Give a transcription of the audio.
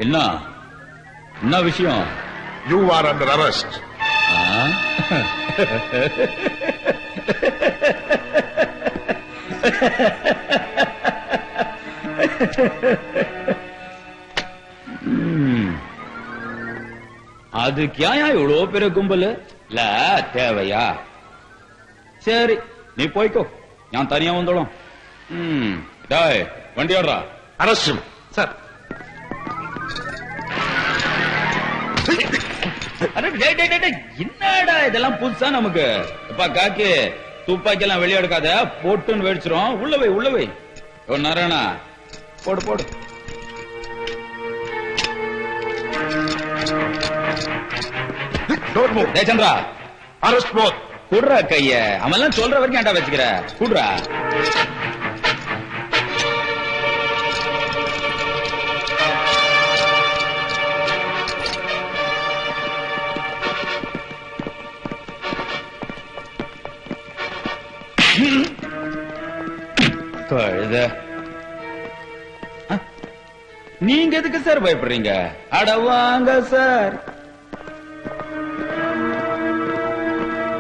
என்ன என்ன விஷயம்? You are under arrest. அதுக்கு ஏன் இவ்வளவு பெரிய கும்பல் இல்ல தேவையா? சரி நீ போய்க்கோ, நான் தனியா வந்துடும். வண்டி ஓடுறா. Arrest him. சார் என்னடா இதெல்லாம் புதுசா நமக்கு. இப்ப காக்கி துப்பாக்கி எல்லாம் வெளியே எடுக்காத, போட்டுன்னு வெடிச்சிரும். உள்ள வை நாராயணா, போடு போடு. Don't move. Chandra Arrest both. குடுறா கைய. அவன் எல்லாம் சொல்ற வரைக்கும் ஏன்டா வச்சுக்கிற? குடுறா. நீங்க எதுக்கு சார் பயப்படுறீங்க? அட வாங்க சார்.